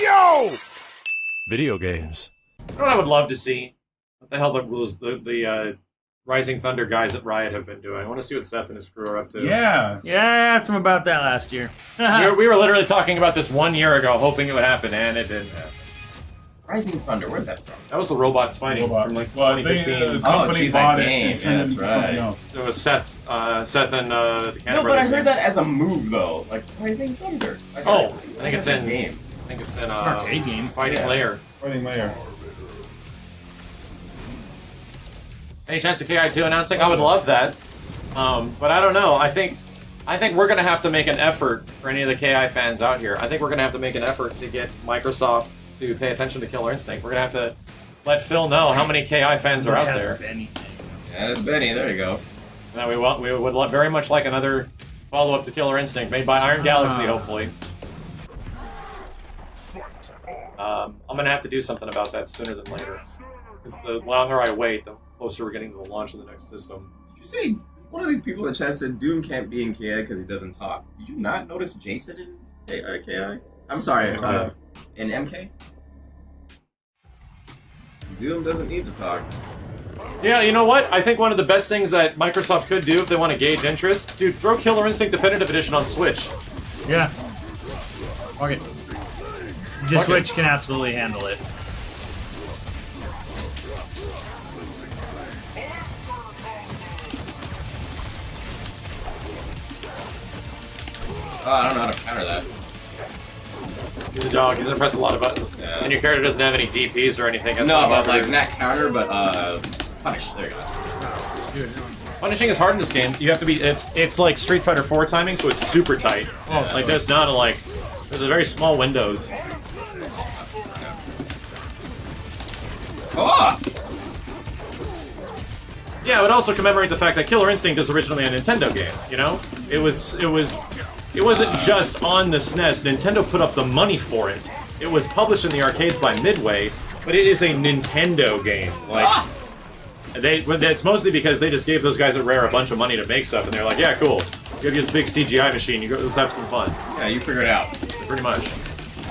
Yo! Video games. You know what I would love to see? What the hell was the Rising Thunder guys at Riot have been doing? I want to see what Seth and his crew are up to. Yeah. Yeah, I asked him about that last year. we were literally talking about this 1 year ago, hoping it would happen, and it didn't happen. Rising Thunder, where's that from? That was the robots fighting from like 2015. Company bought it and turned it into something else. It was Seth and the Cannon No, but I Brothers heard game. that as a move though, like Rising Thunder. I think it's in game. I think it's in an arcade game. Fighting Layer. Fighting Layer. Any chance of KI2 announcing? I would love that. But I don't know. I think we're gonna have to make an effort for any of the KI fans out here. I think we're gonna have to make an effort to get Microsoft to pay attention to Killer Instinct. We're gonna have to let Phil know how many KI fans are out there. Yeah, that's Benny. There you go. Now we would very much like another follow-up to Killer Instinct, made by Iron Galaxy, hopefully. I'm gonna have to do something about that sooner than later. Because the longer I wait, the closer we're getting to the launch of the next system. Did you say one of the people in the chat said Doom can't be in KI because he doesn't talk? Did you not notice Jason in KI? I'm sorry, in MK? Doom doesn't need to talk. Yeah, you know what? I think one of the best things that Microsoft could do if they want to gauge interest, dude, throw Killer Instinct Definitive Edition on Switch. Yeah. Okay. The Switch can absolutely handle it. Oh, I don't know how to counter that. He's a dog. He's gonna press a lot of buttons, and your character doesn't have any DPs or anything. That's No, what but like bothers. not counter, but punish. There you go. Punishing is hard in this game. You have to be. It's like Street Fighter 4 timing, so it's super tight. Oh, like there's not a like. There's a very small windows. Oh! Yeah, it would also commemorate the fact that Killer Instinct is originally a Nintendo game. You know, it wasn't just on the SNES. Nintendo put up the money for it. It was published in the arcades by Midway, but it is a Nintendo game. Like, it's mostly because they just gave those guys at Rare a bunch of money to make stuff, and they're like, yeah, cool. Give you this big CGI machine. Let's have some fun. Yeah, you figure it out. Pretty much.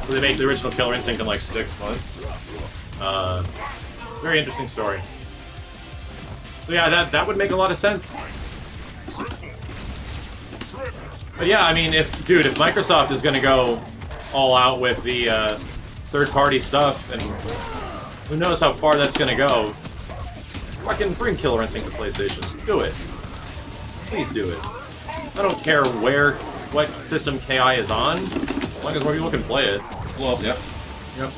So they make the original Killer Instinct in like 6 months. Very interesting story. So yeah, that would make a lot of sense. But yeah, I mean, if Microsoft is going to go all out with the third-party stuff, and who knows how far that's going to go, fucking bring Killer Instinct to PlayStation. Do it. Please do it. I don't care what system KI is on, as long as more people can play it. Well, yep. Yep.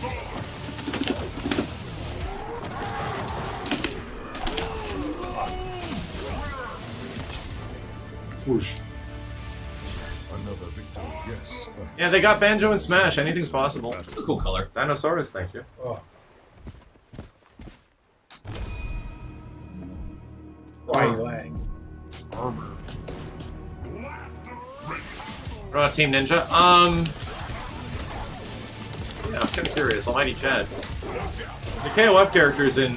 Swoosh. Another victory, yes. But Yeah, they got Banjo and Smash. Anything's possible. It's a cool color. Dinosaurus, thank you. Oh. Lang. armor. What about Team Ninja? Yeah, I'm kind of curious. Almighty Chad. The KOF characters in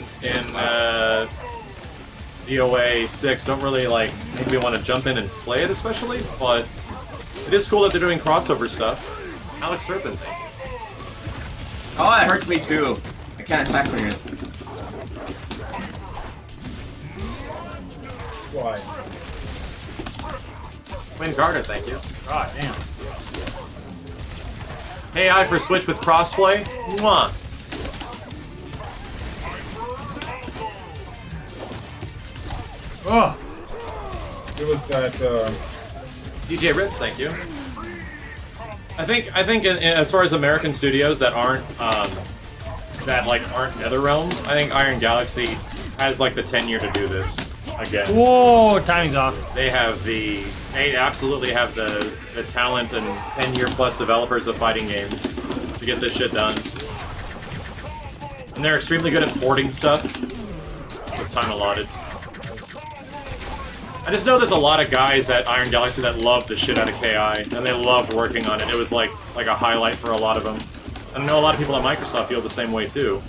DOA 6 don't really like make me want to jump in and play it, especially. But it is cool that they're doing crossover stuff. Alex Turpin, thank you. Oh, that hurts me too. I can't attack when you're... Why? Wayne Carter, thank you. God damn. AI for Switch with crossplay. Mwah. Oh. It was that, DJ Rips, thank you. I think as far as American studios that aren't NetherRealm, I think Iron Galaxy has like the tenure to do this again. Whoa, timing's off. They absolutely have the talent and 10-year plus developers of fighting games to get this shit done. And they're extremely good at porting stuff with time allotted. I just know there's a lot of guys at Iron Galaxy that love the shit out of KI, and they love working on it. It was like a highlight for a lot of them. And I know a lot of people at Microsoft feel the same way too.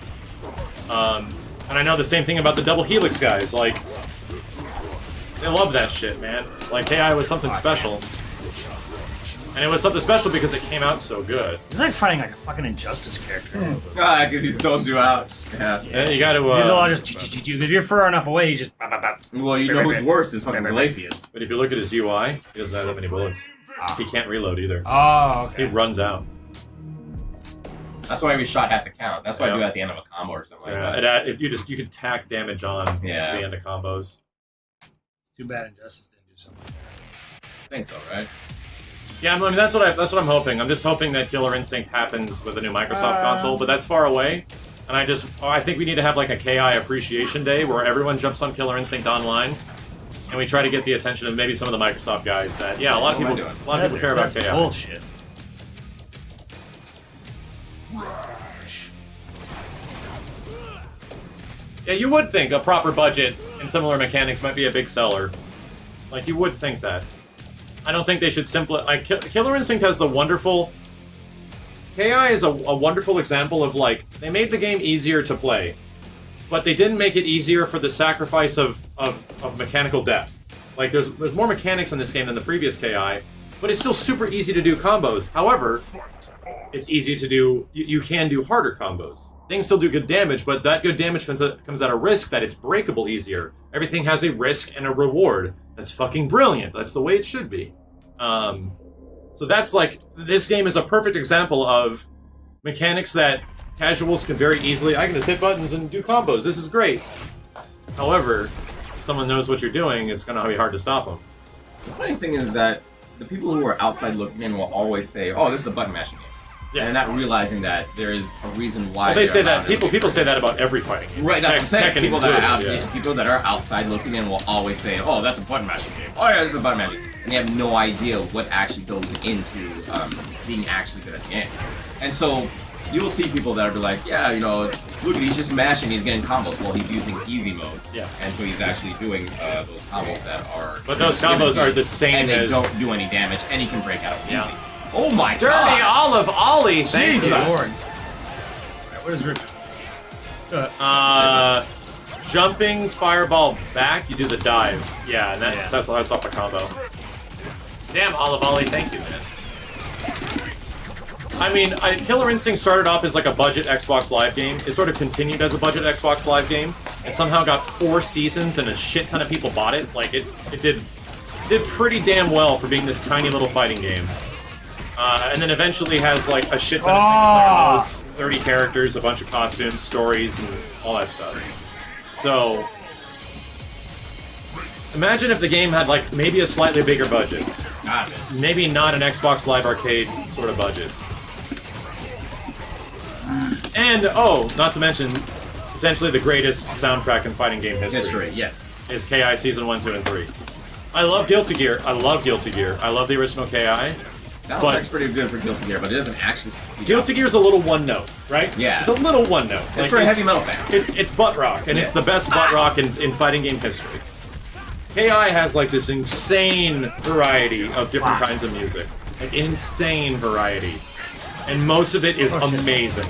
And I know the same thing about the Double Helix guys. Like, they love that shit, man. Like, KI was something special. And it was something special because it came out so good. He's like fighting like a fucking Injustice character. Because he sold you out. Yeah. And you gotta, He's a lot of just because you're far enough away. He's just. Well, you know who's worse is fucking Glacius. But if you look at his UI, he doesn't have that many bullets. He can't reload either. Oh, okay. He runs out. That's why every shot has to count. That's what I do at the end of a combo or something like that. If you can tack damage on to the end of combos. Too bad Injustice didn't do something. I think so, right? Yeah, I mean that's what I'm hoping. I'm just hoping that Killer Instinct happens with the new Microsoft console, but that's far away. And I think we need to have like a KI appreciation day where everyone jumps on Killer Instinct Online, and we try to get the attention of maybe some of the Microsoft guys that a lot of people care about KI. That's bullshit. Yeah, you would think a proper budget and similar mechanics might be a big seller. Like, you would think that. I don't think they should Killer Instinct has the wonderful... KI is a wonderful example of, like, they made the game easier to play, but they didn't make it easier for the sacrifice of mechanical depth. Like, there's more mechanics in this game than the previous KI, but it's still super easy to do combos. However, it's easy to do... You can do harder combos. Things still do good damage, but that good damage comes at a risk that it's breakable easier. Everything has a risk and a reward. That's fucking brilliant. That's the way it should be. So that's like, this game is a perfect example of mechanics that casuals can very easily, I can just hit buttons and do combos. This is great. However, if someone knows what you're doing, it's going to be hard to stop them. The funny thing is that the people who are outside looking in will always say, oh, this is a button mashing game. Yeah. And they're not realizing that there is a reason why. Well, they say that people say that about every fighting game. Right, that's what I'm saying. People People that are outside looking in will always say, "Oh, that's a button mashing game." Oh yeah, this is a button mashing, and they have no idea what actually goes into being actually good at the game. And so you'll see people that will be like, "Yeah, you know, look, he's just mashing, he's getting combos." Well, he's using easy mode, and so he's actually doing those combos that are. But those combos are the same and they as don't do any damage, and he can break out of easy. Oh my Dirty god! Olive Ollie! Thank you. Lord. What is Rip? Jumping fireball back, you do the dive. Yeah, and that's off the combo. Damn, Olive Ollie, thank you, man. I mean, Killer Instinct started off as like a budget Xbox Live game. It sort of continued as a budget Xbox Live game, and somehow got 4 seasons and a shit ton of people bought it. Like, it did pretty damn well for being this tiny little fighting game. And then eventually has like a shit ton of single-player modes, 30 characters, a bunch of costumes, stories, and all that stuff. So, imagine if the game had like maybe a slightly bigger budget. Maybe not an Xbox Live Arcade sort of budget. And, not to mention, potentially the greatest soundtrack in fighting game history. Yes. Is KI Season 1, 2, and 3. I love Guilty Gear. I love the original KI. Soundtrack's pretty good for Guilty Gear, but it doesn't actually... Guilty Gear's a little one note, right? Yeah. It's a little one note. It's for a heavy metal fan. It's butt rock, and it's the best butt rock in fighting game history. KI has like this insane variety of different kinds of music. Like, insane variety. And most of it is amazing.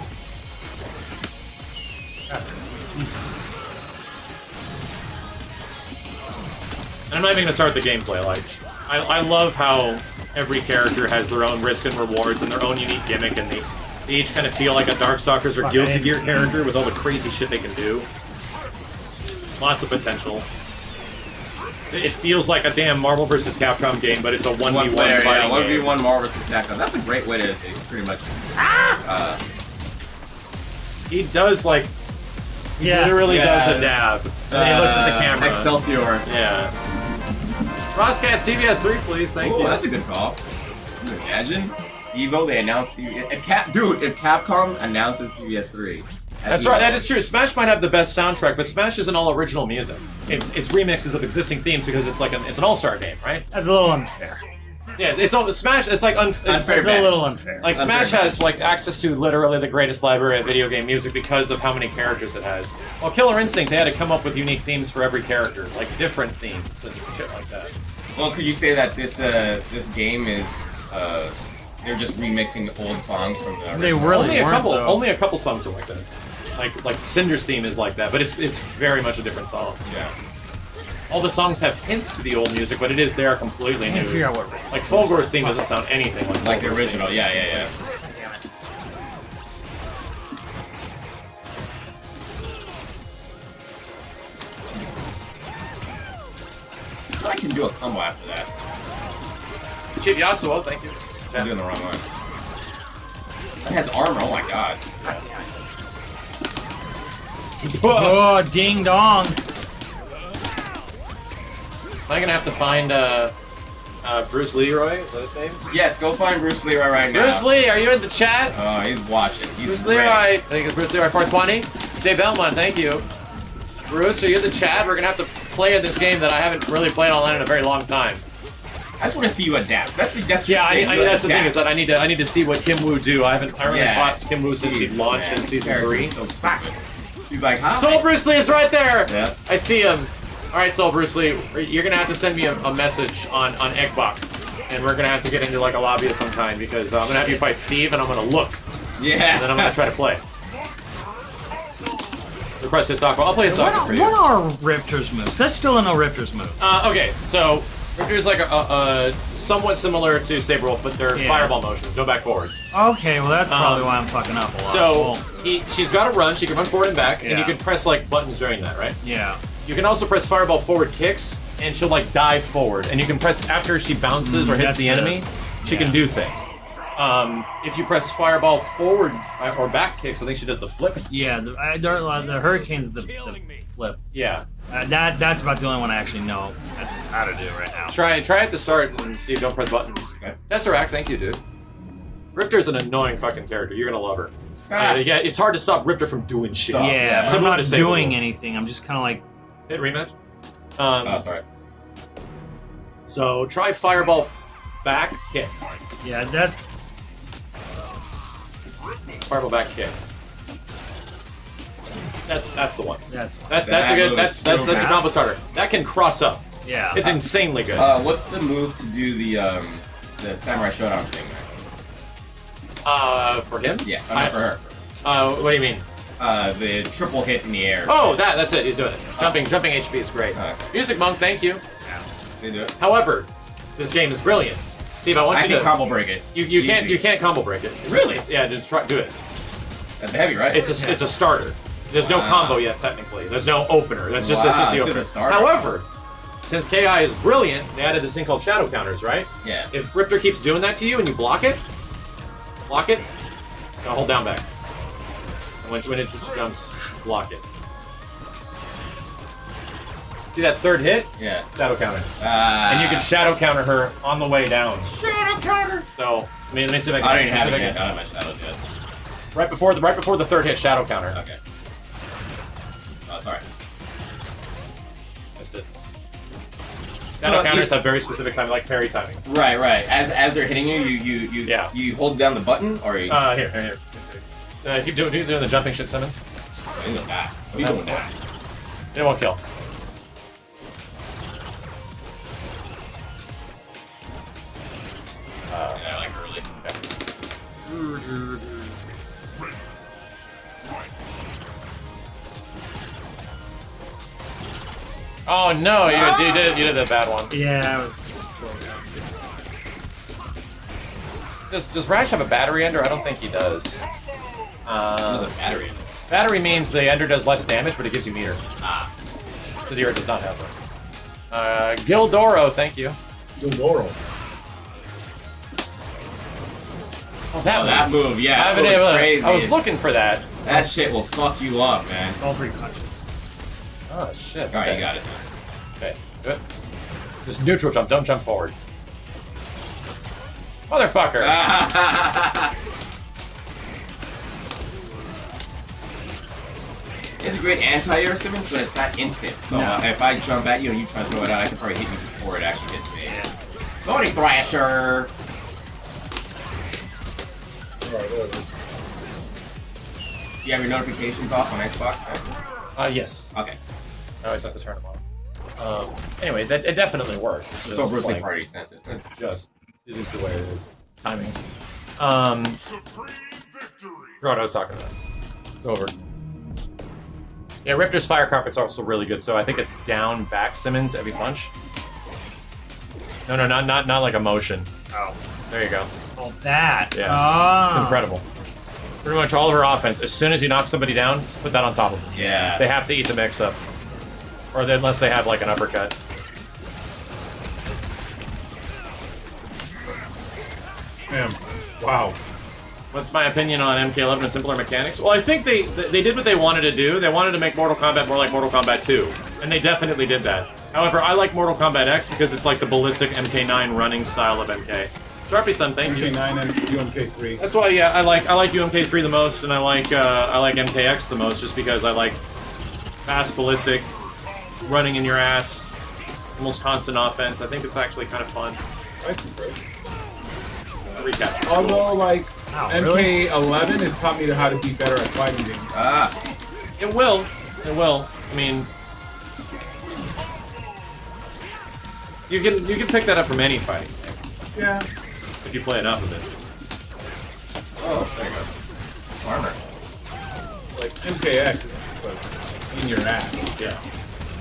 And I'm not even going to start the gameplay. Like, I love how every character has their own risk and rewards and their own unique gimmick, and they each kind of feel like a Darkstalkers or Guilty Gear character with all the crazy shit they can do. Lots of potential. It feels like a damn Marvel vs. Capcom game, but it's a 1v1 fighting game. 1v1 Marvel vs. Capcom. That's a great way to pretty much... He does, like... He literally does a dab. And he looks at the camera. Excelsior. Yeah. Rosscat, CBS 3, please. Thank you. That's a good call. Can you imagine? Evo, they announced CBS... If Capcom announces CBS 3... That's right, that is true. Smash might have the best soundtrack, but Smash isn't all original music. It's remixes of existing themes because it's like it's an all-star game, right? That's a little unfair. Yeah, it's all Smash. It's like it's a little unfair. Like Smash has like access to literally the greatest library of video game music because of how many characters it has. While Killer Instinct, they had to come up with unique themes for every character, like different themes and shit like that. Well, could you say that this game is they're just remixing old songs from the They really only a couple songs are like that. Like Cinder's theme is like that, but it's very much a different song. Yeah. all the songs have hints to the old music, but they are completely I new. can't figure out what. Like Fulgor's theme doesn't sound anything Like the Fulgor's original, theme. yeah. I can do a combo after that. Chief Yasuo, thank you. I'm doing the wrong one. It has armor, oh my god. Oh, ding dong! Am I gonna have to find Bruce Leroy? Is that his name? Yes, go find Bruce Leroy right now. Bruce Lee, are you in the chat? Oh, he's watching. He's Bruce ready. Leroy, thank you, Bruce Leroy 420. Jay Belmont, thank you. Bruce, are you in the chat? We're gonna have to play this game that I haven't really played online in a very long time. I just want to see you adapt. That's Yeah, the thing. that's the thing is that I need to see what Kim Woo do. I haven't really fought Kim Woo since she's Jesus, launched man. in season Character 3. is so stupid. He's like, huh? Soul Bruce Lee is right there. Yeah. I see him. All right, Soul Bruce Lee, you're gonna have to send me a message on Eggbok, and we're gonna have to get into like a lobby of some kind because I'm gonna have you fight Steve, and I'm gonna look, Yeah. and then I'm gonna try to play. Request his soccer. I'll play his soccer for you. What are Riptor's moves? That's still a no Riptor's move. Okay, so Riptor's like a somewhat similar to Saber Wolf, but they're fireball motions, no back forwards. Okay, well that's probably why I'm fucking up a lot. So Cool. she's got to run. She can run forward and back, and you Yeah. can press like buttons during that, right? Yeah. You can also press fireball forward kicks, and she'll like dive forward. And you can press after she bounces or hits that's the enemy, she can do things. If you press fireball forward or back kicks, I think she does the flip. Yeah, the Hurricane's the flip. Yeah. That's about the only one I actually know how to do right now. Try at the start and see if you don't press buttons. Okay. Tesseract, thank you, dude. Riptor's an annoying fucking character. You're gonna love her. Ah. Yeah, it's hard to stop Riptor from doing shit. Yeah, but I'm Similar not to Saber doing Wolf. anything. I'm just kind of like, Hit rematch. Oh, sorry. So try fireball back kick. yeah, that. Fireball back kick. That's the one. That's That's a That good. move That's is a so combo starter. That can cross up. yeah. It's insanely good. What's the move to do the Samurai Showdown thing? For him? Yeah, not for her. What do you mean? The triple hit in the air. Oh, that's it. He's doing it. Jumping HP is great. Okay. Music Monk, thank you. They do it. However, this game is brilliant. Steve, I want I you can to. combo break it. You can't Easy. combo break it. Really? Yeah, just try do it. That's heavy, right? It's a starter. There's no Wow. combo yet technically. There's no opener. That's just the Wow, it's opener. just a starter. However, since KI is brilliant, they added this thing called shadow counters, right? Yeah. If Riptor keeps doing that to you and you block it, now hold down back. And when it jumps, block it. See that third hit? Yeah. Shadow counter. And you can shadow counter her on the way down. shadow counter. So, let me see if I can. I don't even have see it if I yet. can- I don't have my shadows yet. Right before the third hit, shadow counter. Okay. Oh, sorry. Missed it. Shadow So counters you- have very specific time, like parry timing. Right. As they're hitting you, Yeah. you hold down the button or you. Here. Let me see. Keep doing the jumping shit, Simmons. You don't die. You don't die. It won't kill. Yeah, like early. Oh no, you did a bad one. Yeah. Does Rash have a battery ender? I don't think he does. There's a battery in it. Battery means the ender does less damage, but it gives you meter. Ah. Sidira does not have one. Gildoro, thank you. Gildoro. Oh, that move, yeah. I haven't that was able- crazy. I was looking for that. That shit will fuck you up, man. It's all 3 punches. Oh shit. Alright, Okay. you got it. Okay, good. Just neutral jump, don't jump forward. Motherfucker! It's a great anti-air, Simmons, but it's not instant. So No. if I jump at you and you try to throw it out, I can probably hit you before it actually hits me. Loading Thrasher! Alright, there it is. Do you have your notifications off on Xbox? Yes. Okay. I always have to turn them on. Anyway, it definitely works. It's So just Bruce Lee like- Party sent it. It's just, it is the way it is. Timing. Forgot what I was talking about. It's over. Yeah, Riptor's fire carpet's also really good. So I think it's down back Simmons every punch. No, not like a motion. Oh. There you go. Oh, that. Yeah, Oh. it's incredible. Pretty much all of her offense. As soon as you knock somebody down, just put that on top of them. Yeah. They have to eat the mix-up, or unless they have like an uppercut. Damn. Wow. What's my opinion on MK11 and simpler mechanics? Well, I think they did what they wanted to do. They wanted to make Mortal Kombat more like Mortal Kombat 2, and they definitely did that. However, I like Mortal Kombat X because it's like the ballistic MK9 running style of MK. Sharpie-san, thank you. MK9 and UMK3. That's why, yeah, I like UMK3 the most, and I like MKX the most, just because I like fast ballistic, running in your ass, almost constant offense. I think it's actually kind of fun. I think, right? Recapture. Cool. Although, like, Wow, really? MK11 has taught me how to be better at fighting games. Ah. It will. It will. I mean, you can pick that up from any fighting game Yeah. if you play enough of it. Oh, there you go. Armor. Like, MKX is like in your ass. Yeah.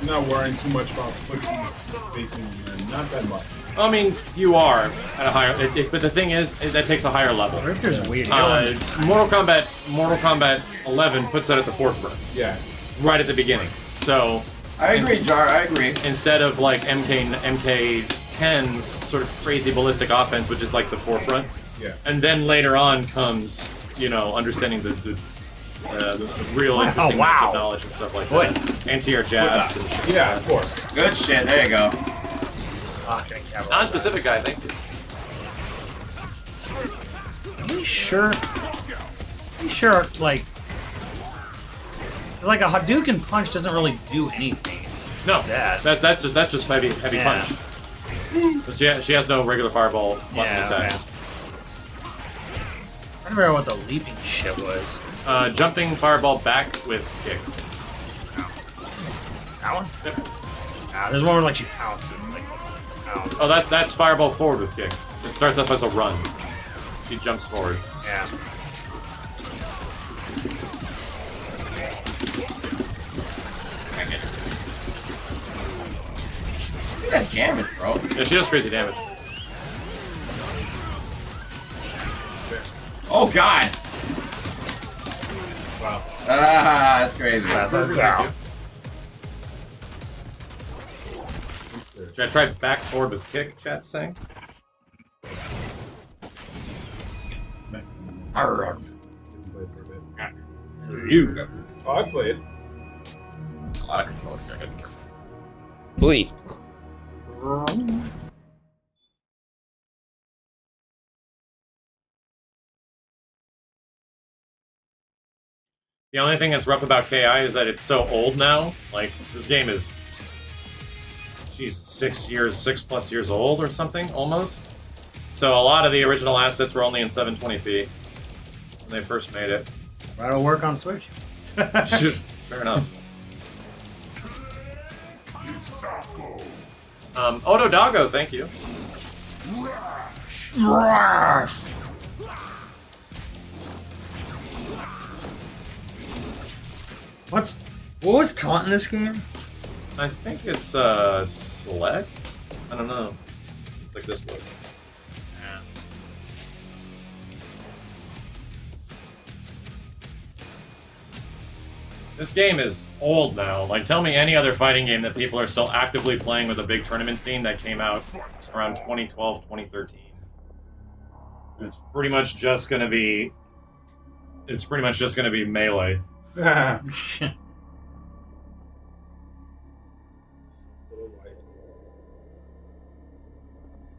You're not worrying too much about pussies facing you, not that much. I mean, you are at a higher, but the thing is, that takes a higher level. Riptor's weird. Mortal Kombat 11 puts that at the forefront, Yeah. right at the beginning. So I agree, Jar. I agree. instead of like MK10's sort of crazy ballistic offense, which is like the forefront, Yeah. and then later on comes, you know, understanding the real interesting wow. knowledge and stuff like Boy. that. Anti-air jabs and shit. Yeah, of course. Good shit. There you go. Okay, Non-specific guy, thank you. Are we sure? Like... 'cause like a Hadouken punch doesn't really do anything. No, That. that's just heavy Yeah. punch. She has no regular fireball button Yeah, attacks. I don't remember what the leaping shit was. Jumping fireball back with kick. That one? Yep. There's one where like she pounces. Like, pounces. Oh, that's fireball forward with kick. It starts off as a run. She jumps forward. Yeah. Look at that damage, bro. Yeah, she does crazy damage. Oh, God. Wow. Ah, that's crazy. Yeah. Should I try back forward with kick, chat's saying? Hasn't played for a bit. You. Oh, I played. A lot of controls here. Please. The only thing that's rough about KI is that it's so old now. Like, this game is... She's 6+ years old or something, almost. So a lot of the original assets were only in 720p when they first made it. That'll work on Switch. Fair enough. Odo Doggo, thank you. What was taunt in this game? I think it's select. I don't know. It's like this one. This game is old now. Like, tell me any other fighting game that people are still actively playing with a big tournament scene that came out around 2012, 2013. It's pretty much just gonna be... It's pretty much just gonna be Melee.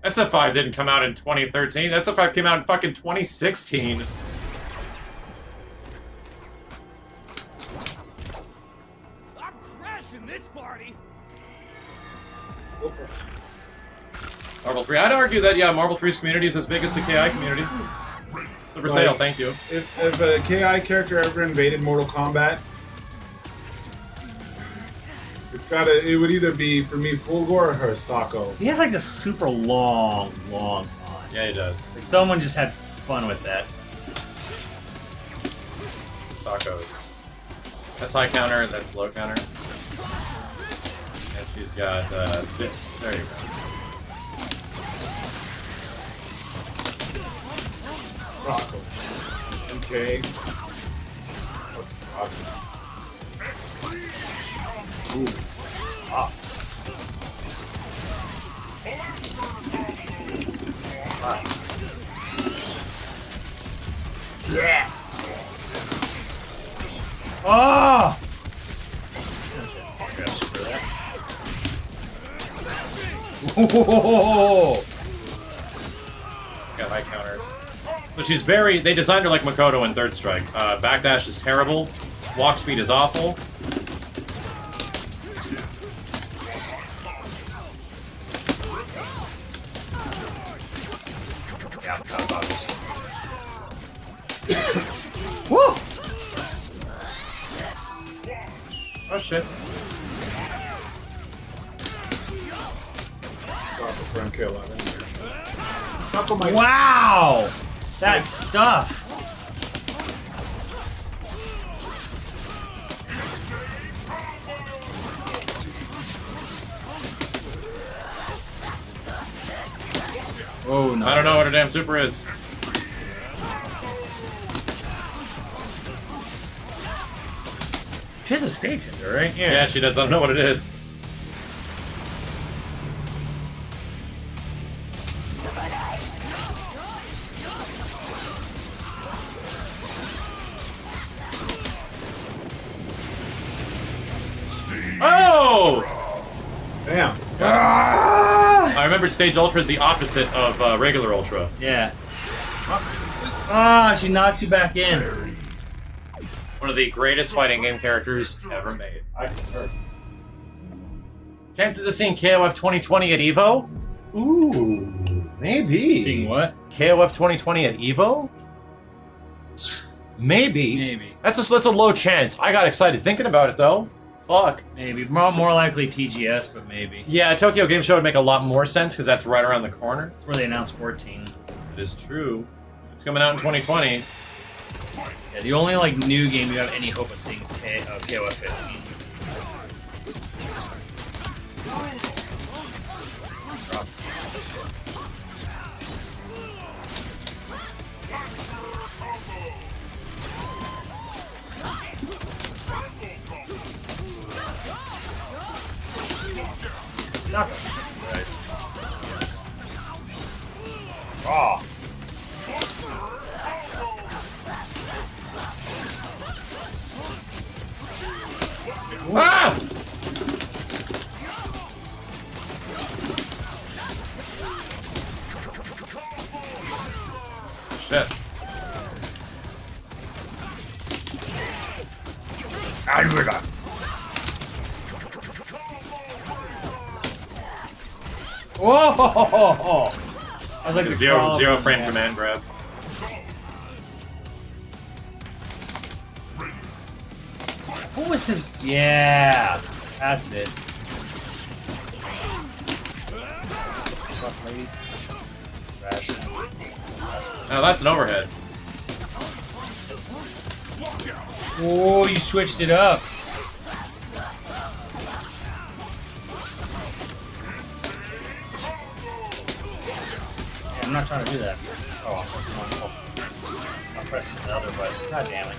SF5 didn't come out in 2013. SF5 came out in fucking 2016. I'm crashing this party. Marvel 3. I'd argue that, yeah, Marvel 3's community is as big as the KI community. For sale, thank you. If a KI character ever invaded Mortal Kombat, it would either be, for me, Fulgor or Hisako. He has like this super long taunt. Yeah, he does. Like someone just had fun with that. Sacco. That's high counter, that's low counter. And she's got this. There you go. Rocco. Okay. Ooh. Ops. Yeah. Oh! Oh! Got high counters. So she's very... They designed her like Makoto in Third Strike. Backdash is terrible. Walk speed is awful. Yeah, I'm about this. Woo! Oh shit. Rocco for MK11. Rocco might. Wow! That stuff! Oh no. I don't know what her damn super is. She has a stage ender, right? Yeah, she does. I don't know what it is. Oh! Damn. I remembered Stage Ultra is the opposite of regular Ultra. Yeah. Ah, she knocks you back in. One of the greatest fighting game characters ever made. I concur. Chances of seeing KOF 2020 at EVO? Ooh, maybe. Seeing what? KOF 2020 at EVO? Maybe. Maybe. That's a low chance. I got excited thinking about it though. Fuck. Maybe. More likely TGS, but maybe. Yeah, Tokyo Game Show would make a lot more sense because that's right around the corner. That's where they announced 14. It is true. It's coming out in 2020. Yeah, the only like new game you have any hope of seeing is KOF 15. Right. Oh. Ah! Shit. Whoa! I was like Zero frame command grab. What was his? Yeah, that's it. Fuck, lady. Oh, that's an overhead. Oh, you switched it up. Yeah, I'm not trying to do that. Oh, I'm pressing the other button. God damn it.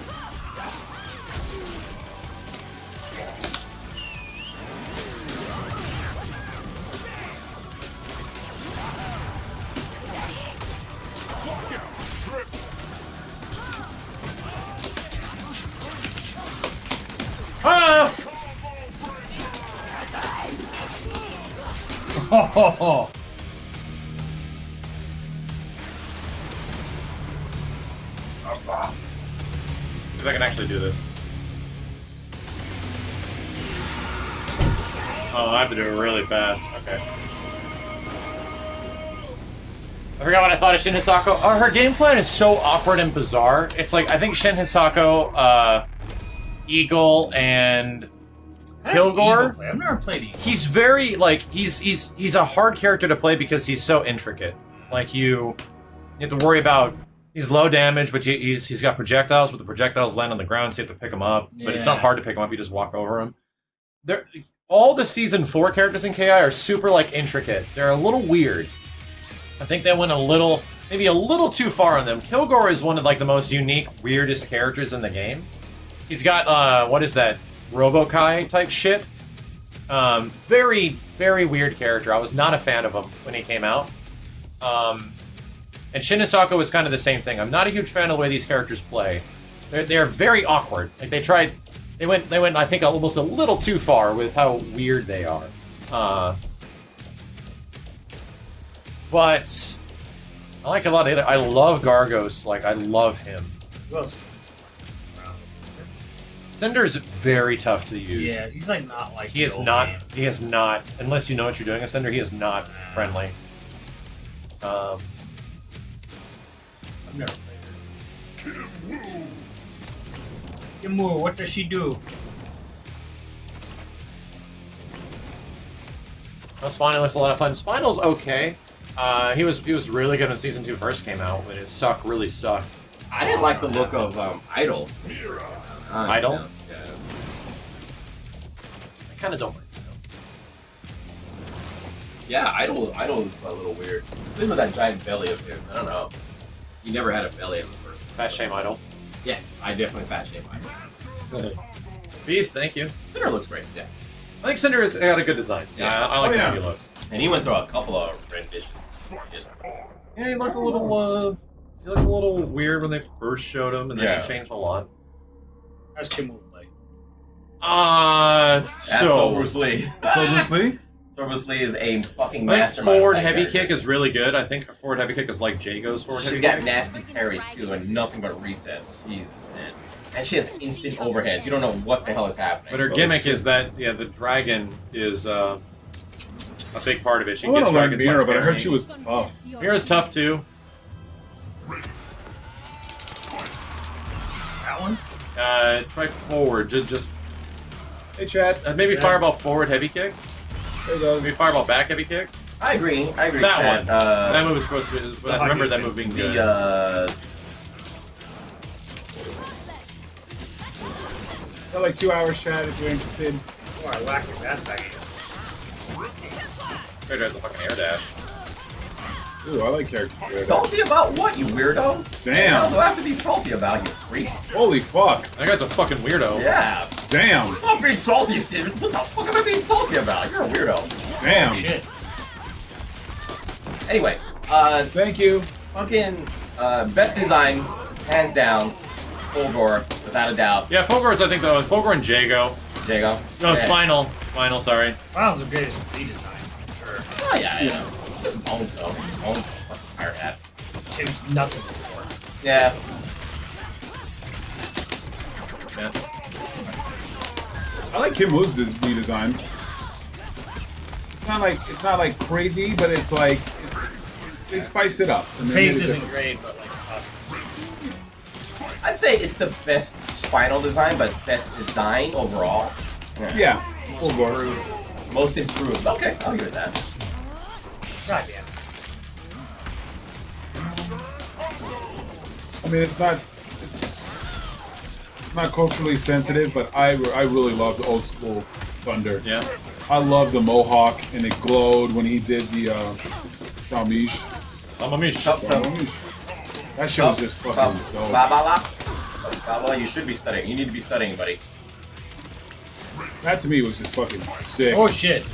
Ah! Oh, See if I can actually do this. Oh, I have to do it really fast. Okay. I forgot what I thought of Shin Hisako. Oh, her game plan is so awkward and bizarre. It's like, I think Shin Hisako, Eagle, and Kilgore. I've never played Eagle. He's very, like, he's a hard character to play because he's so intricate. Like, you have to worry about He's low damage, but he's got projectiles, but the projectiles land on the ground, so you have to pick them up. But it's not Yeah. hard to pick them up, you just walk over them. All the Season 4 characters in KI are super, like, intricate. They're a little weird. I think they went maybe a little too far on them. Kilgore is one of, like, the most unique, weirdest characters in the game. He's got, what is that? Robokai type shit. Very, very weird character. I was not a fan of him when he came out. And Shinosako was kind of the same thing. I'm not a huge fan of the way these characters play. They're very awkward. Like they went I think almost a little too far with how weird they are. But I like a lot of it. I love Gargos. Like, I love him. Who else? Cinder's very tough to use. Yeah, he's like not like. He is the old not. man. He is not. Unless you know what you're doing, Cinder, he is not friendly. I've never played her. Kimura, what does she do? Well, Spinal looks a lot of fun. Spinal's okay. He was really good when Season 2 first came out, when his suck really sucked. I didn't like the look of Idol. Idol? Yeah. I kind of don't like it. Yeah, Idol is a little weird. Even with that giant belly of him, I don't know. He never had a belly in the first. Fat Shame Idol. Yes, I definitely fat shame Idol. Beast, thank you. Cinder looks great, yeah. I think Cinder has got a good design. Yeah, I like how he looks. And he went through a couple of renditions. Yeah, he looked a little weird when they first showed him, and then he changed a lot. How's Kimura play? So Bruce Lee. So Bruce Lee? So Bruce Lee is a fucking I think mastermind. forward of that heavy character. kick is really good. I think forward heavy kick is like Jago's forward She's heavy got kick. nasty parries too, and nothing but resets. Jesus, man. And she has instant overheads. You don't know what the hell is happening. But her gimmick is that, the dragon is a big part of it. She I want gets to learn dragons Mira, by but I heard parrying. she was tough. Mira's tough too. That one? Try forward. Just Hey, Chad. maybe fireball forward heavy kick. There you go. Maybe fireball back heavy kick. I agree. That Chad. one. That move is supposed to be. But I remember that move being good. Got like 2 hours, Chad, if you're interested. Oh, I whacked it. That's back. Traitor has a fucking air dash. Ooh, I like character. Salty about what, you weirdo? Damn. What do I have to be salty about, you freak? Holy fuck. That guy's a fucking weirdo. Yeah. Damn. Stop being salty, Steven. What the fuck am I being salty about? You're a weirdo. Damn. Shit. Anyway, Thank you. fucking best design, hands down, Fulgor, without a doubt. Yeah, Fulgor's, I think, though. Fulgor and Jago. Jago. No, Yeah. Spinal. Spinal, sorry. Final's the greatest redesign, for sure. Oh yeah, yeah. Just bones though. Bones, fucking fire hat. It was nothing before. Yeah. Yeah. I like Kim Woo's redesign. It's not like crazy, but it's like they spiced it up. The and they face made it isn't different. great, but like awesome. I'd say it's the best spinal design, but best design overall. Yeah. Full board. Most improved. Okay, I'll give it that. God damn. I mean, it's not culturally sensitive, but I really love the old school Thunder. Yeah. I love the mohawk, and it glowed when he did the Shamish. Amamish. Shamish. That shit was just fucking dope. Baba, you should be studying. You need to be studying, buddy. That to me was just fucking sick. Oh shit.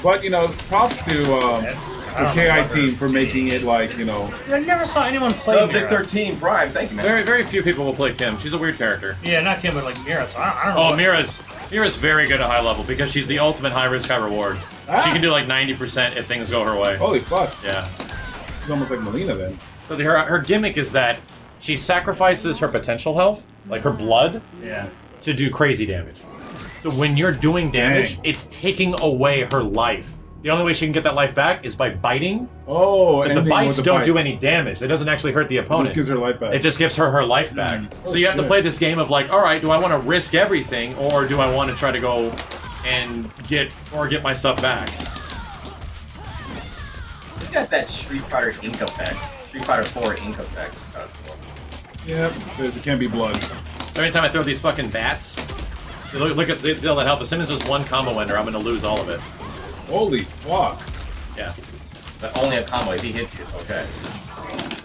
But props to the KI team for making it like I never saw anyone play Subject Mira. 13, Prime. Thank you, man. Very, very few people will play Kim. She's a weird character. Yeah, not Kim, but like Mira. So I don't know. Oh, what- Mira's very good at high level because she's the ultimate high risk, high reward. Ah. She can do like 90% if things go her way. holy fuck. Yeah. It's almost like Melina then. So her gimmick is that she sacrifices her potential health, like her blood, Yeah. to do crazy damage. So when you're doing damage, Dang. it's taking away her life. The only way she can get that life back is by biting. Oh, But the ending bites with don't bite. do any damage. It doesn't actually hurt the It opponent. just gives her life back. It just gives her life back. Oh, So you have to shit. play this game of like, all right, do I want to risk everything, or do I want to try to go and get my stuff back? She's got that Street Fighter ink effect. Street Fighter 4 ink effect. Kind of Yep, it can be blood. Every time I throw these fucking bats, look at the deal that help. If Simmons is one combo ender, I'm gonna lose all of it. Holy fuck. Yeah. But only a combo. If he hits you, it's okay.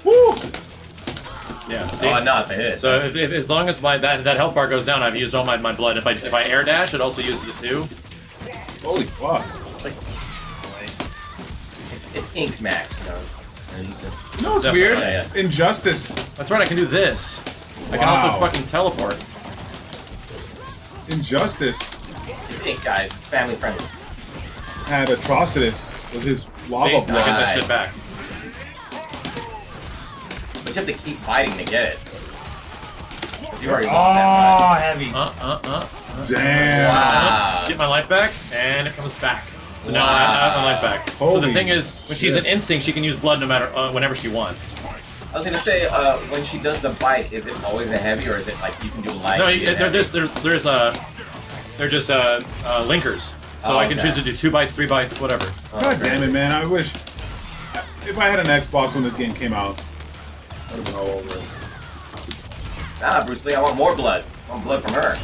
Woo! Yeah. See? Oh, no, it's a hit. So as long as that health bar goes down, I've used all my blood. If I air dash, it also uses it too. Holy fuck. It's ink max, you know. No, it's weird. Yeah. Injustice. That's right. I can do this. I can also Wow. fucking teleport. Injustice It's ink, guys. It's family friendly. had Atrocitus with his See, lava I get blood. that shit back. But you have to keep fighting to get it. Because you already lost that Oh, fight. heavy. Damn. Wow. Get my life back, and it comes back. So now Wow. I have my life back. So Holy the thing is, when she's shit. an instinct, she can use blood no matter whenever she wants. I was gonna say, when she does the bite, is it always a heavy, or is it like you can do light? No, and do heavy? they're just linkers. So I can choose to do 2 bites, 3 bites, whatever. God damn it, man. I wish. If I had an Xbox when this game came out, I would have been all over it. Nah, Bruce Lee, I want more blood. I want blood from her.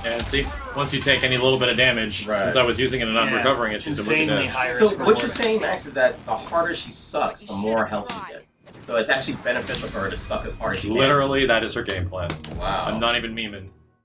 And see, once you take any little bit of damage, Right. since I was using it and I'm Yeah. recovering it, she's simply Insanely dead. high So risk what reward. you're saying, Max, is that the harder she sucks, the more health she gets. So it's actually beneficial for her to suck as hard as she can. Literally, that is her game plan. Wow. I'm not even memeing.